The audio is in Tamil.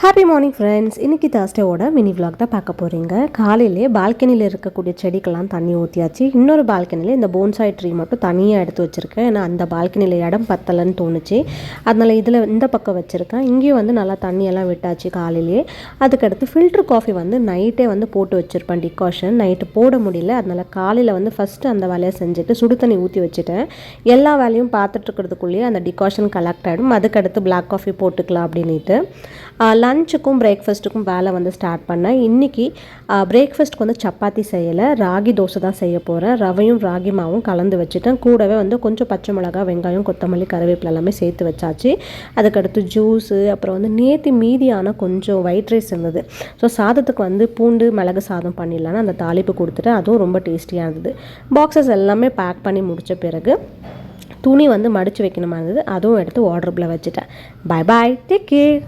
Happy morning friends. இன்றைக்கி தேர்ஸ்டேவோட மினி விலாக் தான் பார்க்க போகிறீங்க. காலையிலே பால்கனியில் இருக்கக்கூடிய செடிக்கெல்லாம் தண்ணி ஊற்றியாச்சு. இன்னொரு பால்கனியில் இந்த போன்சாய் ட்ரீ மட்டும் தனியாக எடுத்து வச்சுருக்கேன். ஏன்னா அந்த பால்கனியில் இடம் பத்தலைன்னு தோணுச்சு. அதனால் இதில் இந்த பக்கம் வச்சுருக்கேன். இங்கேயும் வந்து நல்லா தண்ணியெல்லாம் விட்டாச்சு காலையிலேயே. அதுக்கடுத்து ஃபில்ட்ரு காஃபி வந்து நைட்டே வந்து போட்டு வச்சுருப்பேன். டிகாஷன் நைட்டு போட முடியல. அதனால் காலையில் வந்து ஃபஸ்ட்டு அந்த வேலையை செஞ்சுட்டு சுடு தண்ணி ஊற்றி வச்சுட்டேன். எல்லா வேலையும் பார்த்துட்ருக்கிறதுக்குள்ளேயே அந்த டிகாஷன் கலெக்ட் ஆகிடும். அதுக்கடுத்து பிளாக் காஃபி போட்டுக்கலாம் அப்படின்ட்டு லஞ்சுக்கும் பிரேக்ஃபாஸ்ட்டுக்கும் வேலை வந்து ஸ்டார்ட் பண்ணேன். இன்றைக்கி பிரேக்ஃபாஸ்ட்டுக்கு வந்து சப்பாத்தி செய்யலை, ராகி தோசை தான் செய்ய போகிறேன். ரவையும் ராகி மாவும் கலந்து வச்சுட்டேன். கூடவே வந்து கொஞ்சம் பச்சை மிளகா, வெங்காயம், கொத்தமல்லி, கருவேப்பிலை எல்லாமே சேர்த்து வச்சாச்சு. அதுக்கடுத்து ஜூஸு, அப்புறம் வந்து நேற்று மீதியான கொஞ்சம் ஒயிட் ரைஸ் இருந்தது. ஸோ சாதத்துக்கு வந்து பூண்டு மிளகு சாதம் பண்ணிடலான்னு அந்த தாளிப்பு கொடுத்துட்டு அதுவும் ரொம்ப டேஸ்டியாக இருந்தது. பாக்ஸஸ் எல்லாமே பேக் பண்ணி முடித்த பிறகு துணி வந்து மடித்து வைக்கணுமா இருந்தது. அதுவும் எடுத்து வார்ட்ரோப்பில் வச்சுட்டேன். Bye bye, take care.